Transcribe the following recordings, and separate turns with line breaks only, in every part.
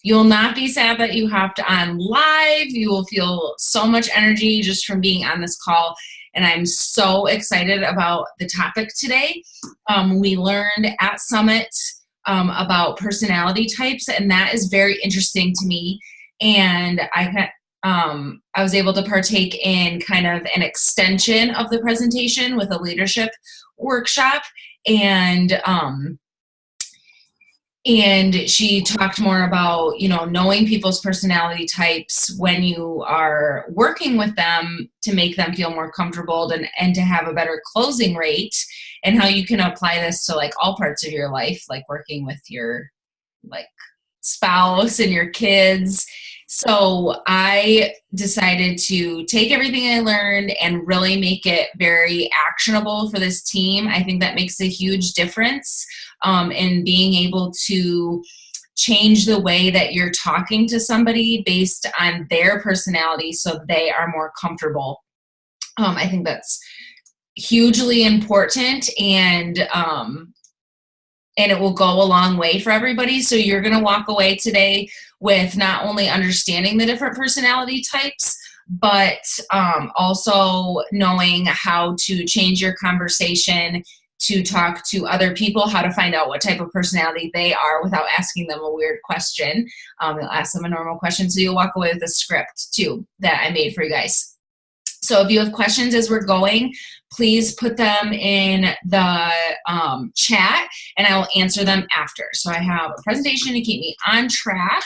You'll not be sad that you hopped on live. You will feel so much energy just from being on this call. And I'm so excited about the topic today. We learned at Summit about personality types, and that is very interesting to me. And I was able to partake in kind of an extension of the presentation with a leadership workshop. And she talked more about, knowing people's personality types when you are working with them to make them feel more comfortable and to have a better closing rate, and how you can apply this to like all parts of your life, like working with your like spouse and your kids. So I decided to take everything I learned and really make it very actionable for this team. I think that makes a huge difference in being able to change the way that you're talking to somebody based on their personality so they are more comfortable. I think that's hugely important, and it will go a long way for everybody. So you're going to walk away today with not only understanding the different personality types, but also knowing how to change your conversation to talk to other people, how to find out what type of personality they are without asking them a weird question. You'll ask them a normal question. So you'll walk away with a script too that I made for you guys. So if you have questions as we're going, please put them in the chat and I will answer them after. So I have a presentation to keep me on track,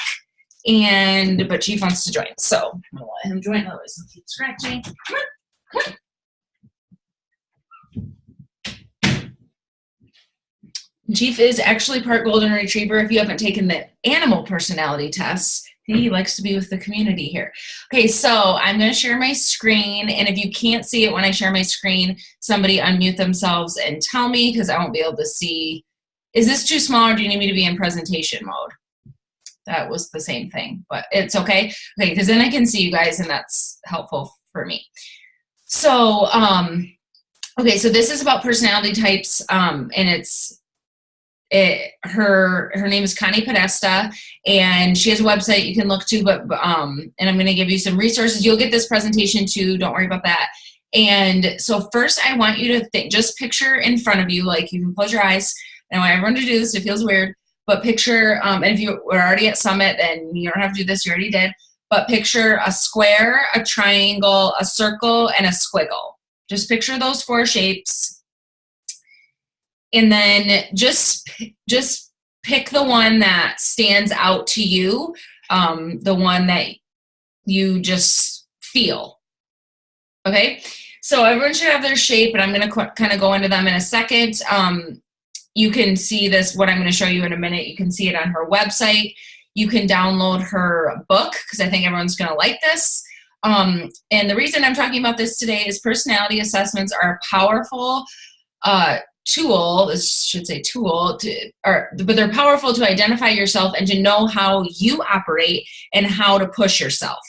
but Chief wants to join. So I'm gonna let him join, otherwise he'll keep scratching. Come on. Chief is actually part golden retriever. If you haven't taken the animal personality test, he likes to be with the community here. Okay, so I'm going to share my screen, and if you can't see it when I share my screen, somebody unmute themselves and tell me, because I won't be able to see. Is this too small, or do you need me to be in presentation mode? That was the same thing, but it's okay. Okay, because then I can see you guys, and that's helpful for me. So, okay, so this is about personality types, and her name is Connie Podesta, and she has a website you can look to, and I'm going to give you some resources. You'll get this presentation too, don't worry about that. And so first I want you to think, just picture in front of you, like you can close your eyes. And I want everyone to do this, it feels weird, but picture, and if you were already at Summit, then you don't have to do this, you already did, but picture a square, a triangle, a circle, and a squiggle. Just picture those four shapes. And then just pick the one that stands out to you, the one that you just feel. Okay, so everyone should have their shape, and I'm going to kind of go into them in a second. You can see this, what I'm going to show you in a minute. You can see it on her website. You can download her book, because I think everyone's going to like this. And the reason I'm talking about this today is personality assessments are a powerful tool, this should say tool, but they're powerful to identify yourself and to know how you operate and how to push yourself.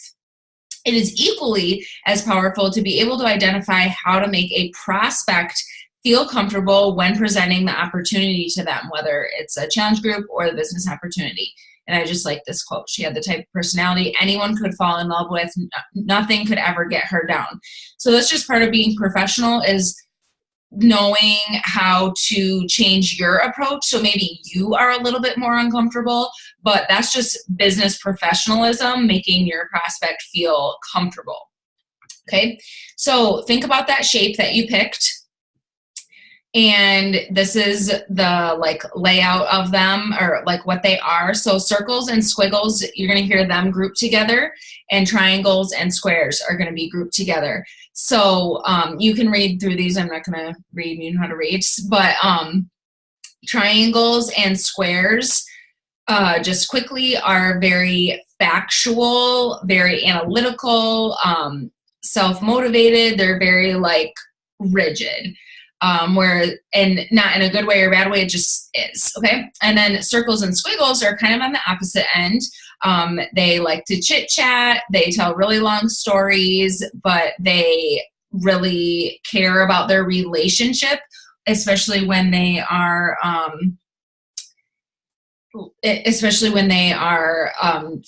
It is equally as powerful to be able to identify how to make a prospect feel comfortable when presenting the opportunity to them, whether it's a challenge group or the business opportunity. And I just like this quote. She had the type of personality anyone could fall in love with. Nothing could ever get her down. So that's just part of being professional, is knowing how to change your approach. So maybe you are a little bit more uncomfortable, but that's just business professionalism, making your prospect feel comfortable. Okay, so think about that shape that you picked. And this is the like layout of them, or like what they are. So circles and squiggles, you're going to hear them grouped together, and triangles and squares are going to be grouped together. So you can read through these. I'm not going to read, you know how to read, but triangles and squares, just quickly, are very factual, very analytical, self-motivated. They're very like rigid. And not in a good way or bad way, it just is, okay? And then circles and squiggles are kind of on the opposite end. They like to chit chat, they tell really long stories, but they really care about their relationship, especially when they are especially when they are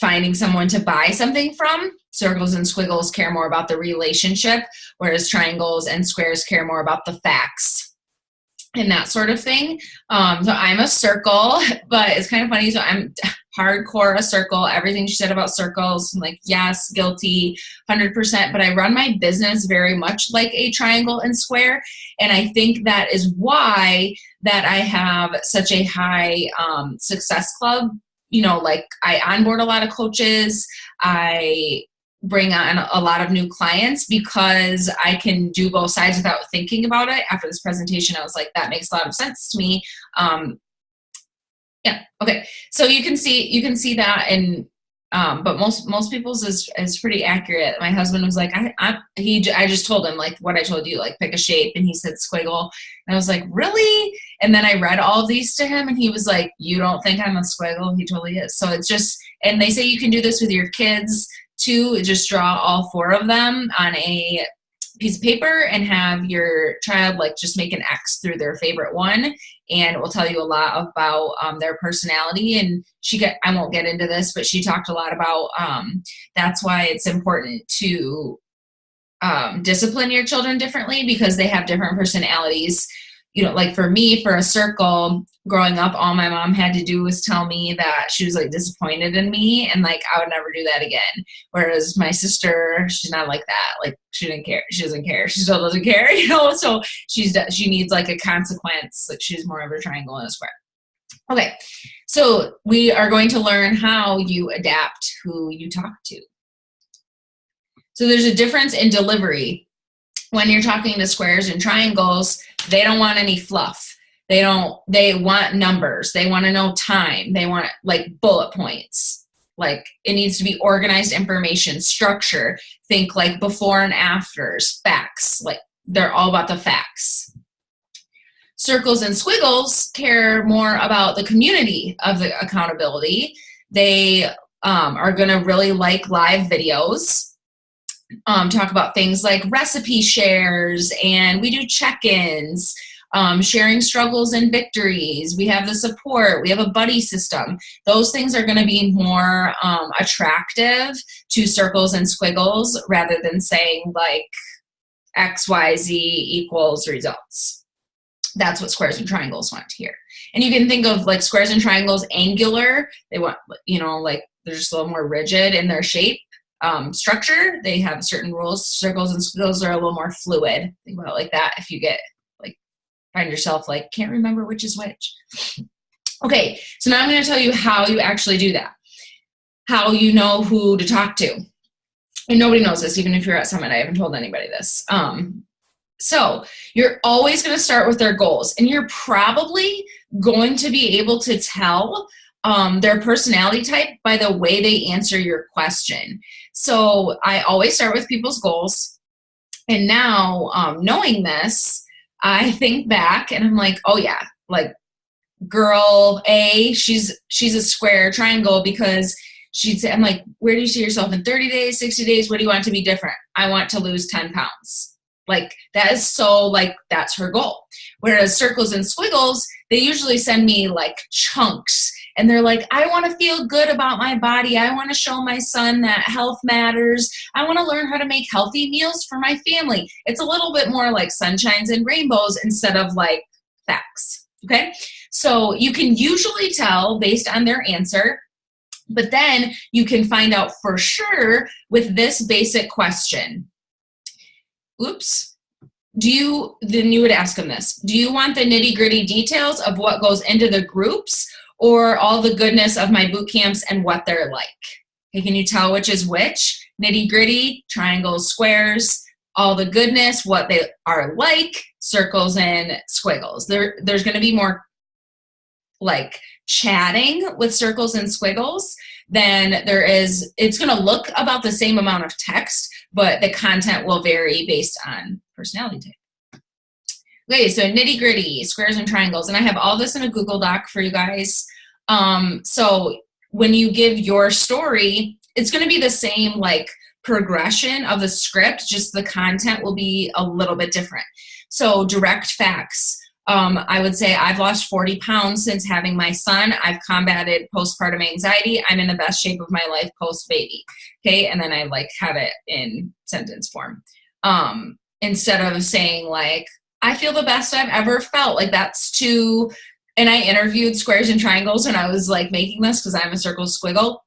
finding someone to buy something from. Circles and squiggles care more about the relationship, whereas triangles and squares care more about the facts and that sort of thing. So I'm a circle, but it's kind of funny. So I'm hardcore a circle. Everything she said about circles, I'm like, yes, guilty, 100%. But I run my business very much like a triangle and square. And I think that is why that I have such a high success club. You know, like I onboard a lot of coaches. I bring on a lot of new clients because I can do both sides without thinking about it. After this presentation, I was like, that makes a lot of sense to me. Yeah. Okay. So you can see that, and but most people's is pretty accurate. My husband was like, I just told him like what I told you, like pick a shape, and he said squiggle, and I was like, really? And then I read all of these to him, and he was like, you don't think I'm a squiggle? He totally is. So it's just, and they say you can do this with your kids too. Just draw all 4 of them on a piece of paper and have your child like just make an X through their favorite one, and it will tell you a lot about their personality. And I won't get into this, but she talked a lot about that's why it's important to discipline your children differently, because they have different personalities. You know, like for me, for a circle, growing up, all my mom had to do was tell me that she was like disappointed in me, and like I would never do that again. Whereas my sister, she's not like that. Like she didn't care. She doesn't care. She still doesn't care. You know, so she needs like a consequence. Like she's more of a triangle and a square. Okay, so we are going to learn how you adapt who you talk to. So there's a difference in delivery. When you're talking to squares and triangles, they don't want any fluff. They want numbers. They want to know time. They want like bullet points. Like it needs to be organized information, structure. Think like before and afters, facts. Like they're all about the facts. Circles and squiggles care more about the community of the accountability. They are going to really like live videos. Talk about things like recipe shares, and we do check-ins, sharing struggles and victories. We have the support. We have a buddy system. Those things are going to be more attractive to circles and squiggles rather than saying like XYZ equals results. That's what squares and triangles want to hear. And you can think of like squares and triangles angular. They want, you know, like they're just a little more rigid in their shape. Structure, they have certain rules. Circles and squiggles are a little more fluid. Think about it like that. If you get like find yourself like can't remember which is which. Okay, so now I'm going to tell you how you actually do that. How you know who to talk to. And nobody knows this, even if you're at Summit. I haven't told anybody this. So you're always going to start with their goals, and you're probably going to be able to tell their personality type by the way they answer your question. So I always start with people's goals. And now knowing this, I think back and I'm like, oh yeah, like girl A, she's a square triangle because she'd say, I'm like, where do you see yourself in 30 days, 60 days? What do you want to be different? I want to lose 10 pounds. Like that is so like, that's her goal. Whereas circles and squiggles, they usually send me like chunks. And they're like, I want to feel good about my body. I want to show my son that health matters. I want to learn how to make healthy meals for my family. It's a little bit more like sunshines and rainbows instead of like facts. Okay. So you can usually tell based on their answer, but then you can find out for sure with this basic question. Oops. Then you would ask them this. Do you want the nitty gritty details of what goes into the groups, or all the goodness of my boot camps and what they're like? Okay, can you tell which is which? Nitty gritty, triangles, squares, all the goodness, what they are like, circles and squiggles. There's going to be more like chatting with circles and squiggles than there is. It's going to look about the same amount of text, but the content will vary based on personality type. Okay, so nitty gritty, squares and triangles. And I have all this in a Google Doc for you guys. So when you give your story, it's going to be the same like progression of the script, just the content will be a little bit different. So direct facts. I would say I've lost 40 pounds since having my son. I've combated postpartum anxiety. I'm in the best shape of my life post-baby. Okay, and then I like have it in sentence form. Instead of saying like, I feel the best I've ever felt. Like that's too, and I interviewed squares and triangles when I was like making this because I'm a circle squiggle.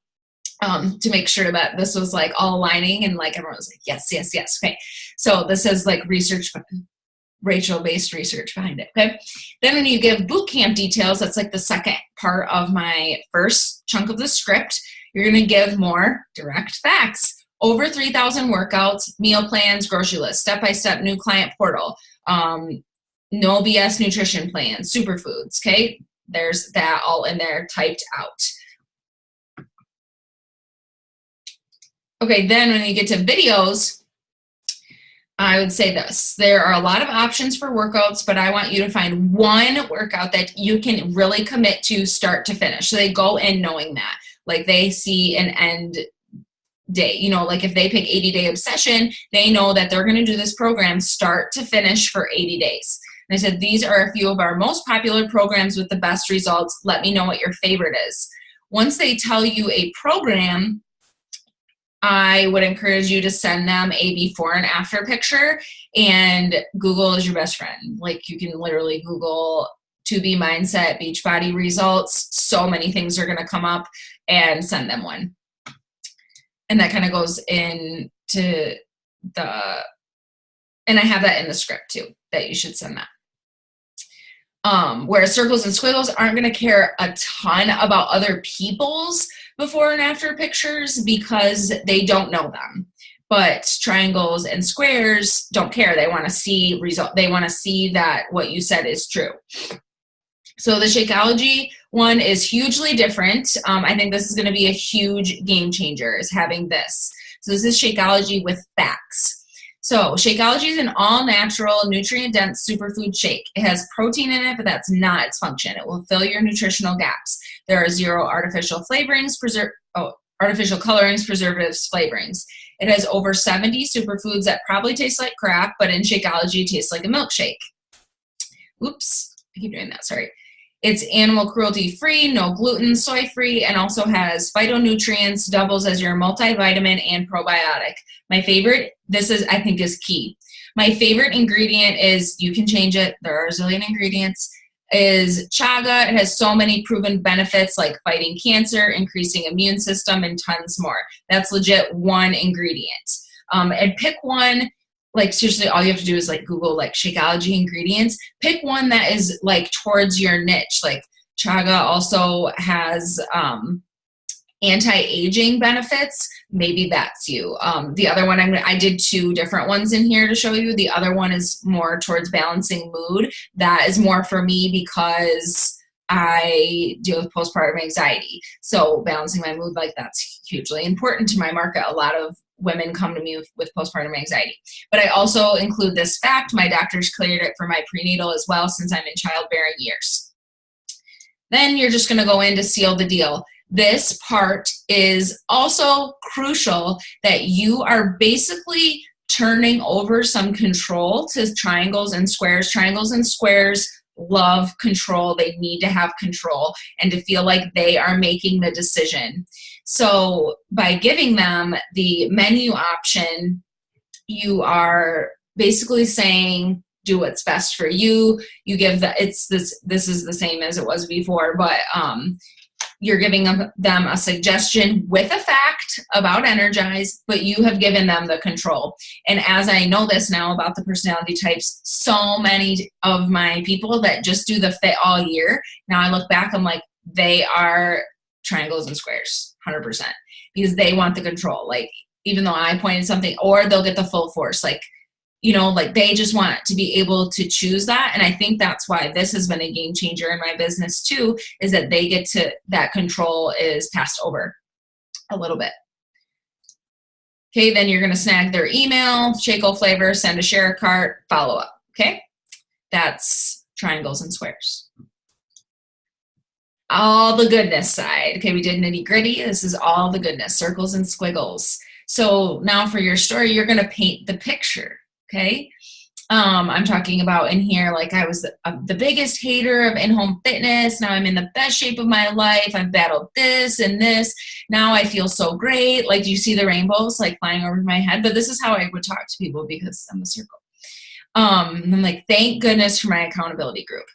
To make sure that this was like all aligning and like everyone was like, yes, yes, yes. Okay. So this is like research, Rachel-based research behind it. Okay. Then when you give boot camp details, that's like the second part of my first chunk of the script. You're going to give more direct facts. Over 3,000 workouts, meal plans, grocery list, step-by-step new client portal, no BS nutrition plan, superfoods. Okay. There's that all in there typed out. Okay, then when you get to videos, I would say this. There are a lot of options for workouts, but I want you to find one workout that you can really commit to start to finish. So they go in knowing that. Like they see an end day. You know, like if they pick 80-day obsession, they know that they're going to do this program start to finish for 80 days. And I said, these are a few of our most popular programs with the best results. Let me know what your favorite is. Once they tell you a program, I would encourage you to send them a before and after picture, and Google is your best friend. Like you can literally Google 2B mindset, Beachbody results. So many things are going to come up, and send them one. And that kind of goes into the, and I have that in the script too, that you should send that. Whereas circles and squiggles aren't going to care a ton about other people's before and after pictures because they don't know them. But triangles and squares don't care. They want to see result. They want to see that what you said is true. So the Shakeology one is hugely different. I think this is going to be a huge game changer, is having this. So this is Shakeology with facts. So Shakeology is an all-natural, nutrient-dense superfood shake. It has protein in it, but that's not its function. It will fill your nutritional gaps. There are 0 artificial flavorings, artificial colorings, preservatives, flavorings. It has over 70 superfoods that probably taste like crap, but in Shakeology, it tastes like a milkshake. Oops, I keep doing that, sorry. It's animal cruelty-free, no gluten, soy-free, and also has phytonutrients, doubles as your multivitamin and probiotic. My favorite, this is, I think, is key. My favorite ingredient is, you can change it, there are a zillion ingredients, is chaga. It has so many proven benefits like fighting cancer, increasing immune system, and tons more. That's legit one ingredient. And pick one. Like seriously, all you have to do is like Google like Shakeology ingredients. Pick one that is like towards your niche. Like chaga also has anti-aging benefits. Maybe that's you. The other one, I did 2 different ones in here to show you. The other one is more towards balancing mood. That is more for me because I deal with postpartum anxiety. So balancing my mood, like that's hugely important to my market. A lot of women come to me with postpartum anxiety. But I also include this fact. My doctor's cleared it for my prenatal as well since I'm in childbearing years. Then you're just going to go in to seal the deal. This part is also crucial, that you are basically turning over some control to triangles and squares. Triangles and squares love control. They need to have control and to feel like they are making the decision. So by giving them the menu option, you are basically saying, do what's best for you. You give this is the same as it was before, but you're giving them a suggestion with a fact about Energize, but you have given them the control. And as I know this now about the personality types, so many of my people that just do the fit all year, now I look back, I'm like, they are triangles and squares, 100%, because they want the control. Like, even though I pointed something, or they'll get the full force, like, you know, like they just want to be able to choose that. And I think that's why this has been a game changer in my business too, is that they get to, that control is passed over a little bit. Okay, then you're going to snag their email, Shakeol flavor, send a share cart, follow up. Okay, that's triangles and squares. All the goodness side. Okay, we did nitty gritty. This is all the goodness, circles and squiggles. So now for your story, you're going to paint the picture. Okay, I'm talking about in here, like I was the biggest hater of in-home fitness. Now I'm in the best shape of my life. I've battled this and this. Now I feel so great. Like, do you see the rainbows like flying over my head? But this is how I would talk to people because I'm a circle. I'm like, thank goodness for my accountability group.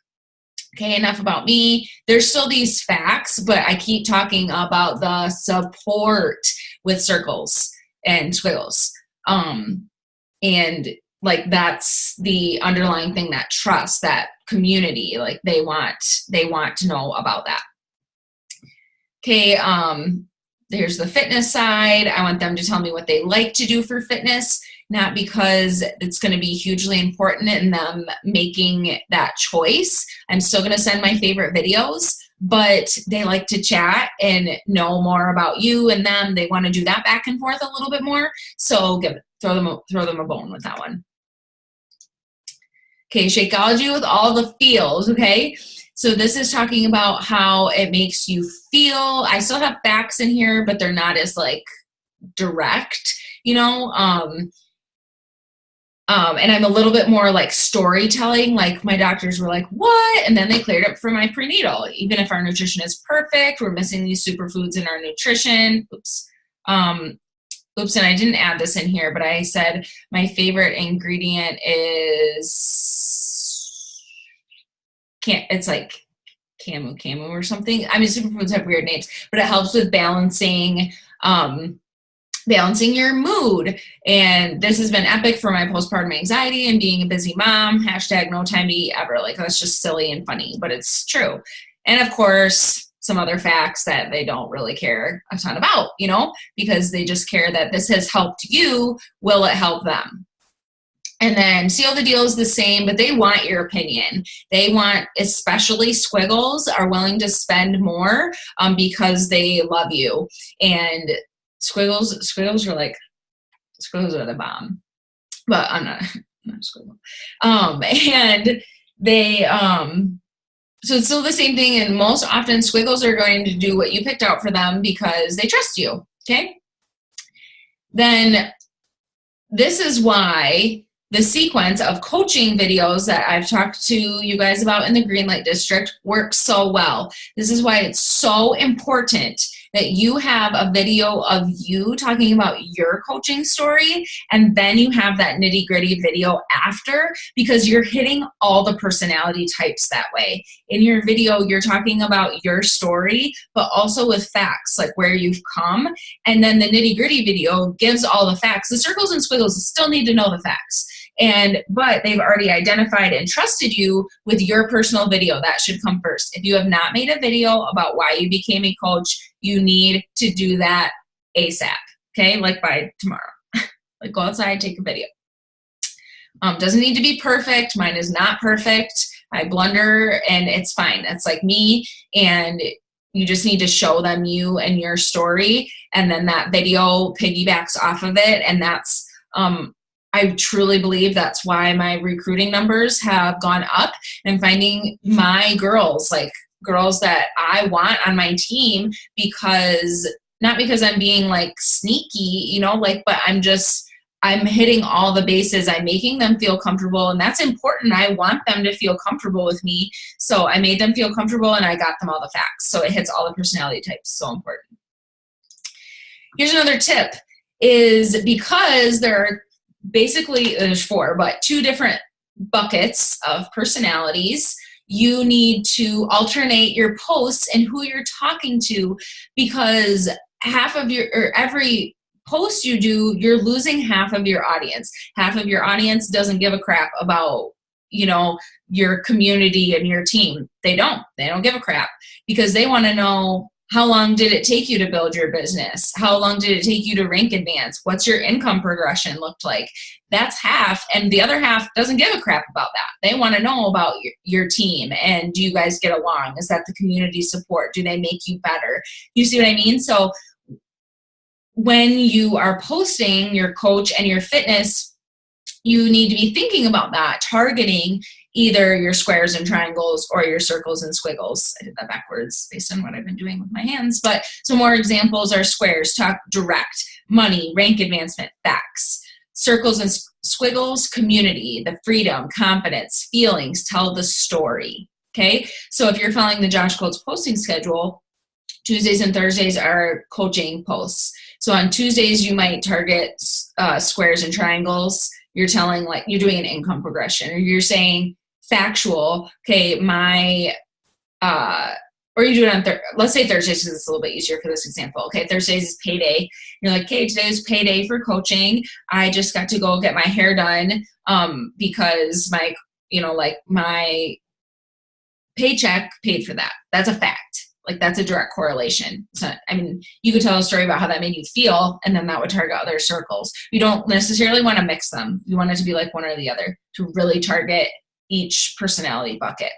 Okay, enough about me. There's still these facts, but I keep talking about the support with circles and squiggles. And like that's the underlying thing, that trust, that community, like they want to know about that. Okay, there's the fitness side. I want them to tell me what they like to do for fitness, not because it's going to be hugely important in them making that choice. I'm still going to send my favorite videos, but they like to chat and know more about you and them. They want to do that back and forth a little bit more. So throw them a bone with that one. Okay, Shakeology with all the feels, okay? So this is talking about how it makes you feel. I still have facts in here, but they're not as like direct, you know? And I'm a little bit more like storytelling, like my doctors were like, what? And then they cleared up for my prenatal. Even if our nutrition is perfect, we're missing these superfoods in our nutrition. Oops, and I didn't add this in here, but I said my favorite ingredient is, it's like camu or something. I mean, superfoods have weird names, but it helps with balancing your mood. And this has been epic for my postpartum anxiety and being a busy mom. # no time to eat ever. Like, that's just silly and funny, but it's true. And of course, some other facts that they don't really care a ton about, you know, because they just care that this has helped you. Will it help them? And then Seal the Deal is the same, but they want your opinion. They want, especially squiggles, are willing to spend more because they love you. And squiggles are like, squiggles are the bomb. But I'm not a squiggle. And they, so it's still the same thing. And most often squiggles are going to do what you picked out for them because they trust you, okay? Then this is why the sequence of coaching videos that I've talked to you guys about in the Greenlight District works so well. This is why it's so important that you have a video of you talking about your coaching story, and then you have that nitty-gritty video after, because you're hitting all the personality types that way. In your video, you're talking about your story, but also with facts, like where you've come, and then the nitty-gritty video gives all the facts. The circles and squiggles still need to know the facts. But they've already identified and trusted you with your personal video. That should come first. If you have not made a video about why you became a coach, you need to do that ASAP, okay? Like by tomorrow. Like, go outside, take a video. Doesn't need to be perfect. Mine is not perfect. I blunder and it's fine. That's like me, and you just need to show them you and your story, and then that video piggybacks off of it. And that's, I truly believe that's why my recruiting numbers have gone up. And I'm finding my girls, like girls that I want on my team, because not because I'm being like sneaky, you know, like, but I'm hitting all the bases. I'm making them feel comfortable, and that's important. I want them to feel comfortable with me. So I made them feel comfortable, and I got them all the facts. So it hits all the personality types. So important. Here's another tip, is because there's 4, but 2 different buckets of personalities. You need to alternate your posts and who you're talking to, because every post you do, you're losing half of your audience. Half of your audience doesn't give a crap about, you know, your community and your team. They don't give a crap, because they want to know, how long did it take you to build your business? How long did it take you to rank advance? What's your income progression looked like? That's half. And the other half doesn't give a crap about that. They want to know about your team. And do you guys get along? Is that the community support? Do they make you better? You see what I mean? So when you are posting your coach and your fitness, you need to be thinking about that, targeting either your squares and triangles or your circles and squiggles. I did that backwards based on what I've been doing with my hands. But some more examples are squares, talk direct, money, rank advancement, facts. circles and squiggles, community, the freedom, confidence, feelings, tell the story. Okay, so if you're following the Josh Coates posting schedule, Tuesdays and Thursdays are coaching posts. So on Tuesdays, you might target squares and triangles. You're telling, like, you're doing an income progression, or you're saying factual, okay, or you do it on, let's say Thursdays, because it's a little bit easier for this example. Okay, Thursdays is payday. You're like, okay, today is payday for coaching. I just got to go get my hair done because my paycheck paid for that. That's a fact. Like, that's a direct correlation. So, I mean, you could tell a story about how that made you feel, and then that would target other circles. You don't necessarily want to mix them. You want it to be like one or the other to really target each personality bucket.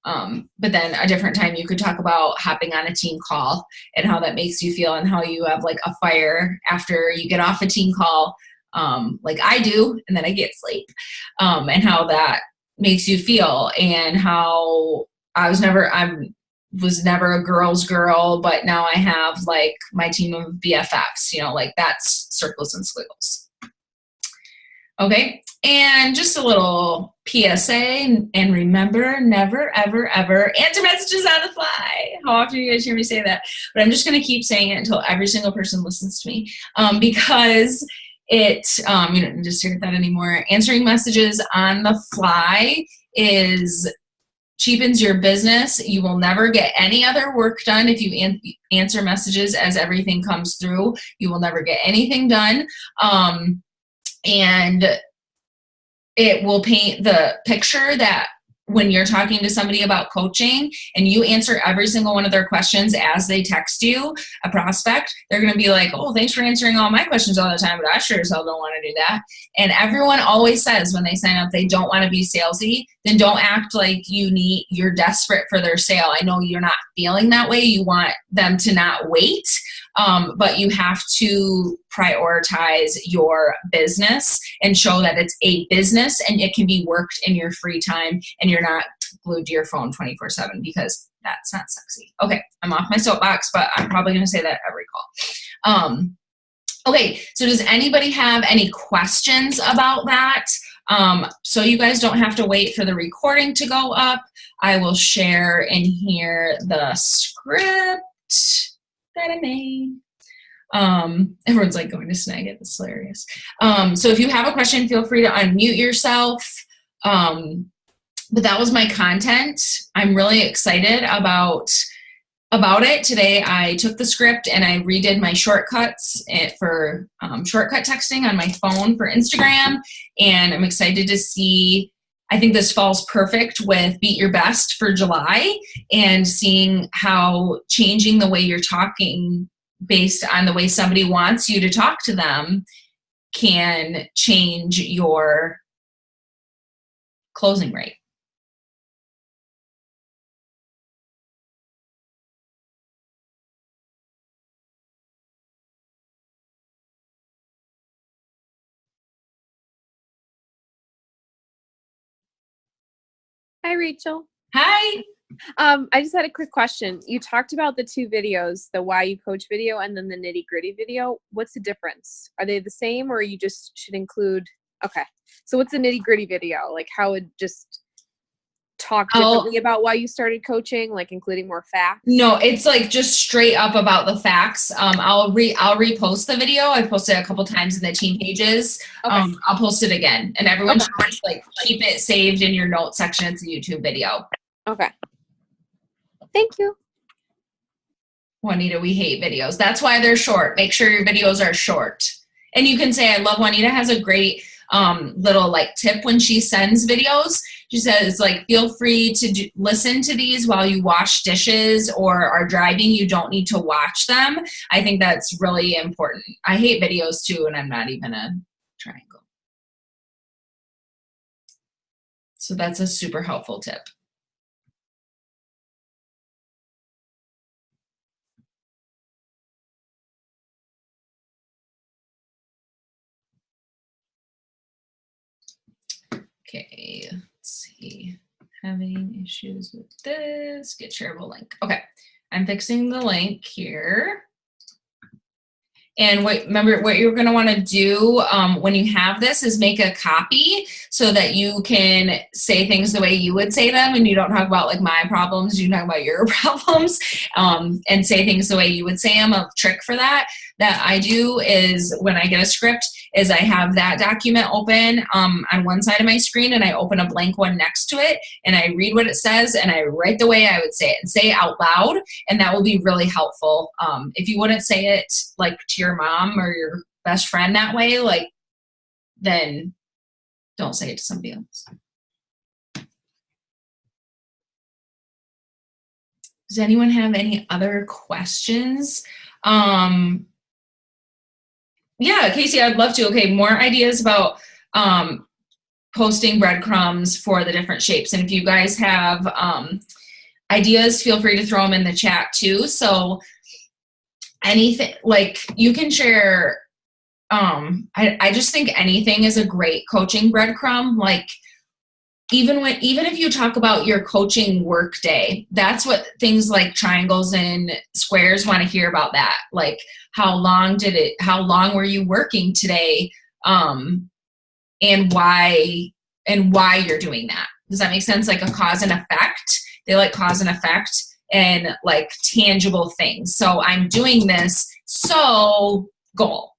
But then a different time you could talk about hopping on a team call and how that makes you feel, and how you have like a fire after you get off a team call, like I do, and then I get sleep, and how that makes you feel, and how I was never a girl's girl, but now I have like my team of BFFs, like that's circles and squiggles. Okay, and just a little PSA, and remember, never, ever, ever answer messages on the fly. How often do you guys hear me say that? But I'm just going to keep saying it until every single person listens to me, because it, you don't just hear that anymore. Answering messages on the fly cheapens your business. You will never get any other work done if you answer messages as everything comes through. You will never get anything done. And it will paint the picture that when you're talking to somebody about coaching and you answer every single one of their questions as they text you, a prospect, they're going to be like, oh, thanks for answering all my questions all the time, but I sure as hell don't want to do that. And everyone always says when they sign up, they don't want to be salesy. Then don't act like you're desperate for their sale. I know you're not feeling that way. You want them to not wait. But you have to prioritize your business and show that it's a business and it can be worked in your free time, and you're not glued to your phone 24/7, because that's not sexy. Okay, I'm off my soapbox, but I'm probably going to say that every call. Okay, so does anybody have any questions about that? So you guys don't have to wait for the recording to go up. I will share in here the script that I made. Everyone's like going to snag it. It's hilarious. So if you have a question, feel free to unmute yourself. But that was my content. I'm really excited about it. Today I took the script and I redid my shortcuts for shortcut texting on my phone for Instagram. And I'm excited to see, I think this falls perfect with Beat Your Best for July, and seeing how changing the way you're talking based on the way somebody wants you to talk to them can change your closing rate.
Hi, Rachel.
Hi.
I just had a quick question. You talked about the two videos, the Why You Coach video and then the Nitty Gritty video. What's the difference? Are they the same, or you just should include? Okay. So what's the Nitty Gritty video? Like, how would just talk differently about why you started coaching, like including more facts?
No, it's like just straight up about the facts. I'll repost the video. I've posted it a couple times in the team pages.
Okay.
I'll post it again, and everyone should like keep it saved in your notes section. It's a YouTube video.
Okay. Thank you.
Juanita, we hate videos. That's why they're short. Make sure your videos are short. And you can say, I love Juanita has a great little like tip when she sends videos. She says, like, feel free to listen to these while you wash dishes or are driving. You don't need to watch them. I think that's really important. I hate videos too, and I'm not even a triangle. So that's a super helpful tip. Okay, let's see. Having issues with this. Get shareable link. Okay, I'm fixing the link here. And remember what you're going to want to do when you have this is make a copy so that you can say things the way you would say them, and you don't talk about like my problems, you talk about your problems, and say things the way you would say them. A trick for that I do is when I get a script is I have that document open on one side of my screen, and I open a blank one next to it, and I read what it says, and I write the way I would say it and say it out loud, and that will be really helpful. If you wouldn't say it like to your mom or your best friend that way, like, then don't say it to somebody else. Does anyone have any other questions? Yeah, Casey, I'd love to. Okay, more ideas about posting breadcrumbs for the different shapes. And if you guys have ideas, feel free to throw them in the chat too. So anything, like you can share, I just think anything is a great coaching breadcrumb. Like even if you talk about your coaching work day, that's what things like triangles and squares want to hear about that. Like how long were you working today? And why you're doing that. Does that make sense? Like a cause and effect. They like cause and effect and like tangible things. So I'm doing this, so goal.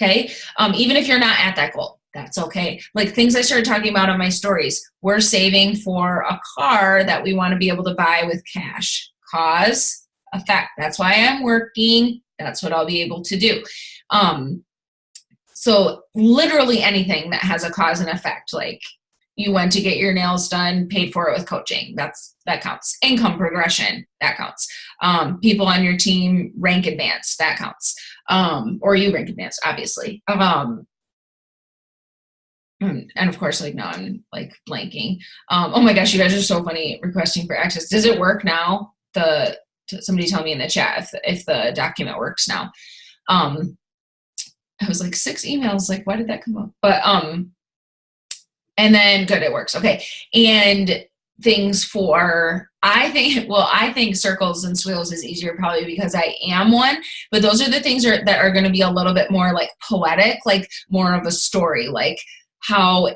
Okay. Even if you're not at that goal, that's okay. Like things I started talking about on my stories. We're saving for a car that we want to be able to buy with cash. Cause, effect. That's why I'm working. That's what I'll be able to do. So literally anything that has a cause and effect, like you went to get your nails done, paid for it with coaching, that counts. Income progression, that counts. People on your team rank advance, that counts. Or you rank advance, obviously. And of course, like now I'm like blanking. Oh my gosh, you guys are so funny requesting for access. Does it work now? Somebody tell me in the chat if the document works now. I was like 6 emails, like why did that come up? But and then good, it works. Okay. And things for I think circles and squiggles is easier probably because I am one, but those are the things that are going to be a little bit more like poetic, like more of a story, like how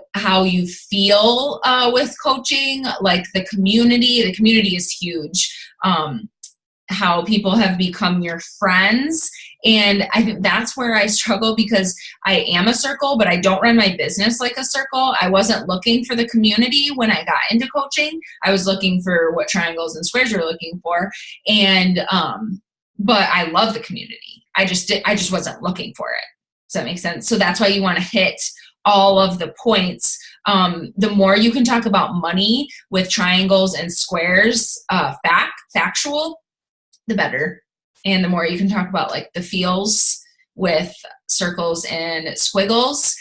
you feel with coaching, like the community is huge. How people have become your friends. And I think that's where I struggle because I am a circle, but I don't run my business like a circle. I wasn't looking for the community when I got into coaching. I was looking for what triangles and squares were looking for. And, but I love the community. I just wasn't looking for it. Does that make sense? So that's why you want to hit all of the points. The more you can talk about money with triangles and squares, factual, the better. And the more you can talk about like the feels with circles and squiggles,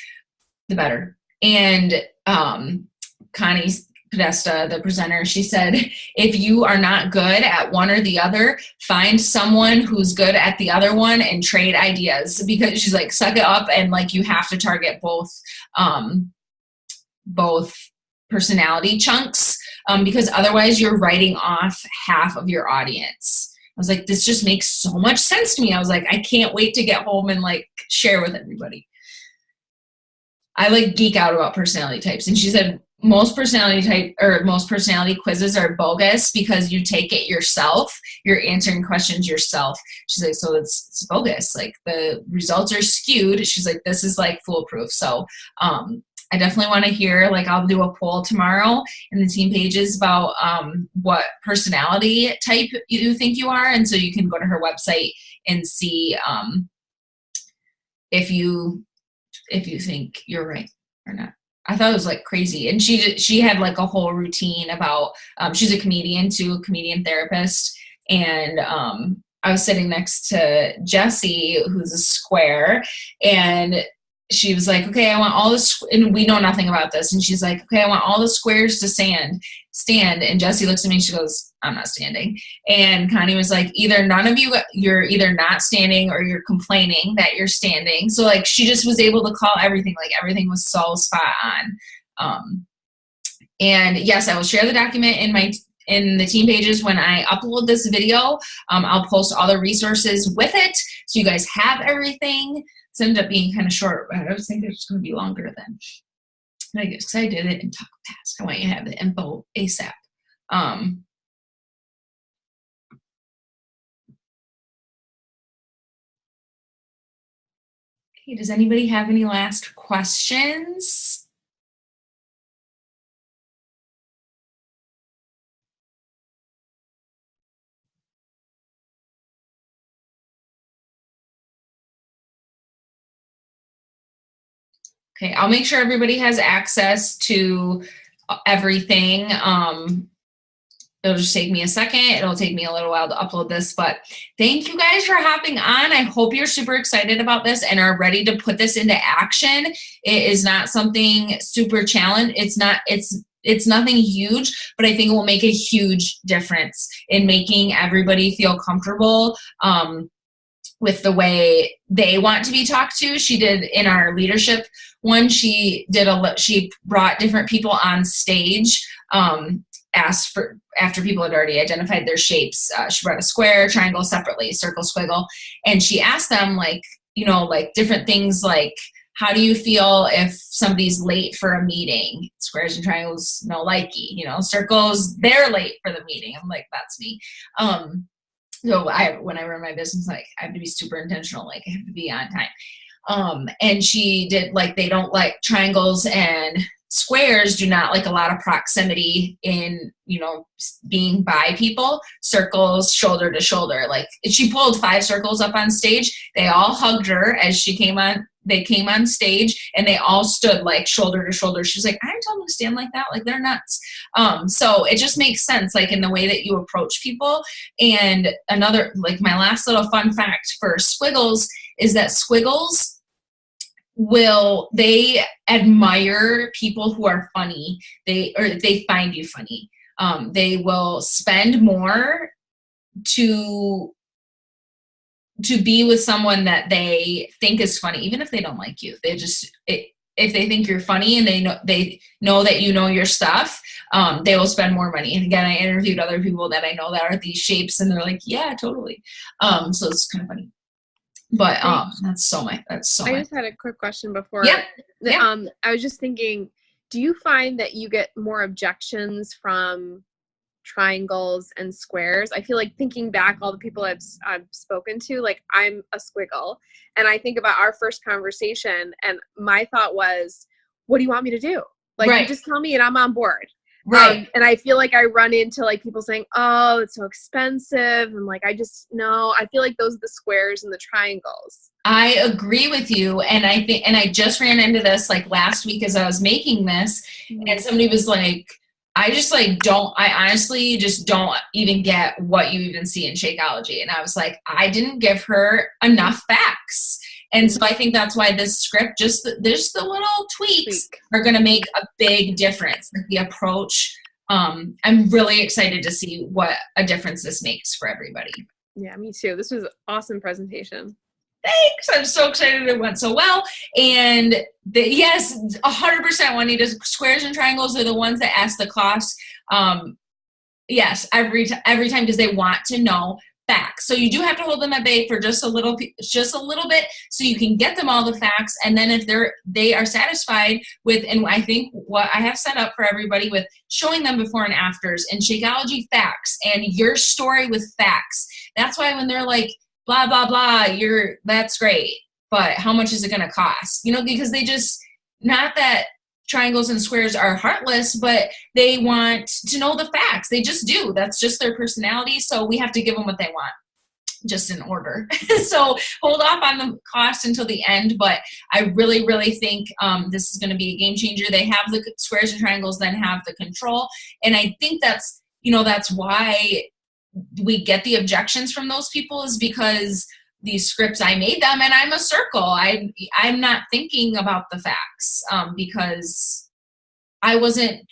the better. And Connie Podesta, the presenter, she said, if you are not good at one or the other, find someone who's good at the other one and trade ideas, because she's like, suck it up. And like, you have to target both personality chunks, because otherwise you're writing off half of your audience. I was like, this just makes so much sense to me. I was like, I can't wait to get home and like share with everybody. I like geek out about personality types. And she said, most personality quizzes are bogus because you take it yourself. You're answering questions yourself. She's like, so it's bogus. Like the results are skewed. She's like, this is like foolproof. So, I definitely want to hear, like I'll do a poll tomorrow in the team pages about what personality type you think you are. And so you can go to her website and see if you think you're right or not. I thought it was like crazy. And she had like a whole routine about, she's a comedian too, a comedian therapist. And I was sitting next to Jessie, who's a square, and she was like, okay, I want all this, and we know nothing about this. And she's like, okay, I want all the squares to stand. And Jessie looks at me and she goes, I'm not standing. And Connie was like, either none of you're either not standing or you're complaining that you're standing. So like, she just was able to call everything, like everything was so spot on. And yes, I will share the document in in the team pages when I upload this video. I'll post all the resources with it, so you guys have everything. It's ended up being kind of short, but I was thinking it's going to be longer than. I guess because I did it and talk fast. I want you to have the info ASAP. Okay, does anybody have any last questions? Okay, I'll make sure everybody has access to everything. It'll just take me a second. It'll take me a little while to upload this, but thank you guys for hopping on. I hope you're super excited about this and are ready to put this into action. It is not something super challenge. It's nothing huge, but I think it will make a huge difference in making everybody feel comfortable with the way they want to be talked to. She did in our leadership one, she brought different people on stage, after people had already identified their shapes. She brought a square, triangle separately, circle, squiggle, and she asked them like different things like, how do you feel if somebody's late for a meeting? Squares and triangles, no likey. Circles, they're late for the meeting. I'm like, that's me. So when I run my business, like I have to be super intentional. Like I have to be on time. And she did they don't like triangles, and squares do not like a lot of proximity in, being by people. Circles, shoulder to shoulder. Like she pulled 5 circles up on stage. They all hugged her as she came on. They came on stage and they all stood like shoulder to shoulder. She's like, I didn't tell them to stand like that. Like they're nuts. So it just makes sense, like in the way that you approach people. And another, my last little fun fact for squiggles is that squiggles they admire people who are funny. They find you funny. They will spend more to be with someone that they think is funny, even if they don't like you. They just, if they think you're funny and they know that you know your stuff, they will spend more money. And again, I interviewed other people that I know that are these shapes, and they're like, yeah, totally. So it's kind of funny. But that's so much. I
just had a quick question before.
Yeah.
I was just thinking, do you find that you get more objections from triangles and squares? I feel like thinking back, all the people I've spoken to, like I'm a squiggle, and I think about our first conversation, and my thought was, what do you want me to do? Like,
right.
You just tell me and I'm on board.
Right.
And I feel like I run into people saying, oh, it's so expensive. And I feel like those are the squares and the triangles.
I agree with you. And I just ran into this last week as I was making this, and somebody was like, I honestly just don't even get what you even see in Shakeology. And I was like, I didn't give her enough facts. And so I think that's why this script, just the little tweaks are going to make a big difference. The approach, I'm really excited to see what a difference this makes for everybody.
Yeah, me too. This was an awesome presentation.
Thanks. I'm so excited it went so well. And yes, 100%, Juanita, squares and triangles are the ones that ask the cost. Yes, every time, because they want to know facts. So you do have to hold them at bay for just a little bit, so you can get them all the facts. And then if they are satisfied with, and I think what I have set up for everybody with showing them before and afters and Shakeology facts and your story with facts. That's why when they're like, blah, blah, blah, that's great, but how much is it going to cost? Because they just, not that triangles and squares are heartless, but they want to know the facts. They just do. That's just their personality. So we have to give them what they want, just in order. So hold off on the cost until the end, but I really, really think this is going to be a game changer. They have the squares and triangles, then have the control. And I think that's why we get the objections from those people, is because these scripts, I made them and I'm a circle. I'm not thinking about the facts because I wasn't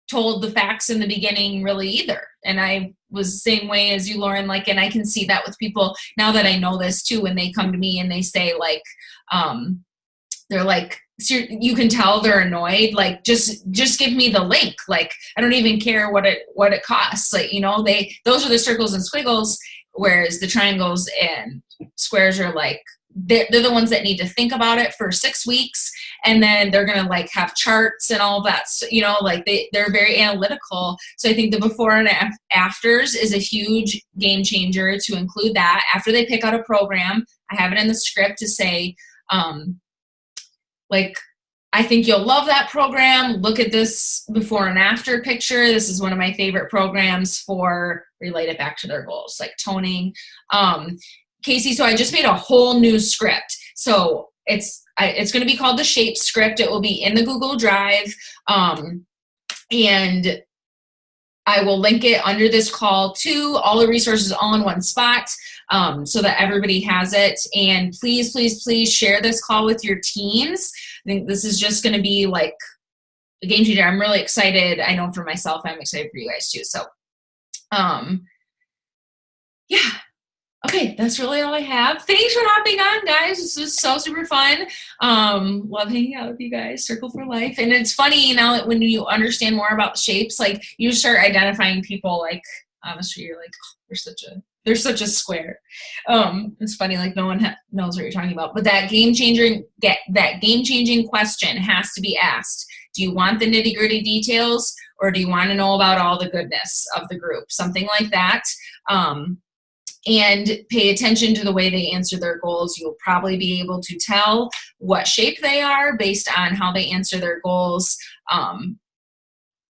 told the facts in the beginning really either. And I was the same way as you, Lauren, and I can see that with people now that I know this too, when they come to me and they say they're like, you can tell they're annoyed. Like, just give me the link. Like, I don't even care what it costs. Like, you know, those are the circles and squiggles, whereas the triangles and squares are like, they're the ones that need to think about it for 6 weeks, and then they're gonna like have charts and all that, you know, like they're very analytical. So I think the before and afters is a huge game changer to include that. After they pick out a program, I have it in the script to say, like, I think you'll love that program. Look at this before and after picture. This is one of my favorite programs for relate it back to their goals, like toning. Casey, so I just made a whole new script. So it's going to be called the Shape script. It will be in the Google Drive. And I will link it under this call to all the resources all in one spot, so that everybody has it. And please, please, please share this call with your teams. I think this is just going to be like a game changer. I'm really excited. I know for myself, I'm excited for you guys too. So, yeah. Okay, that's really all I have. Thanks for hopping on, guys. This was so super fun. Love hanging out with you guys. Circle for life. And it's funny now that when you understand more about shapes, like you start identifying people, like honestly, you're like, oh, they're such a square. It's funny, like no one knows what you're talking about. But that game changing question has to be asked. Do you want the nitty gritty details, or do you want to know about all the goodness of the group? Something like that. And pay attention to the way they answer their goals. You'll probably be able to tell what shape they are based on how they answer their goals. And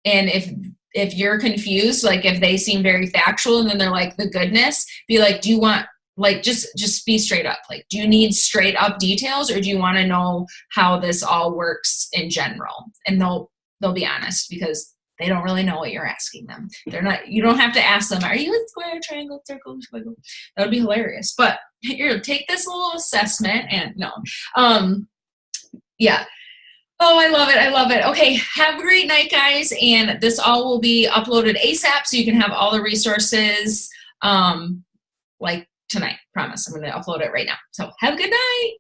if you're confused, like if they seem very factual and then they're like the goodness, be like, do you want, like, just be straight up. Like, do you need straight up details, or do you want to know how this all works in general? And they'll be honest, because they don't really know what you're asking them. You don't have to ask them, are you a square, triangle, circle, squiggle? That would be hilarious. But here, take this little assessment and no. Yeah. Oh, I love it. I love it. Okay. Have a great night, guys. And this all will be uploaded ASAP, so you can have all the resources like tonight. Promise. I'm going to upload it right now. So have a good night.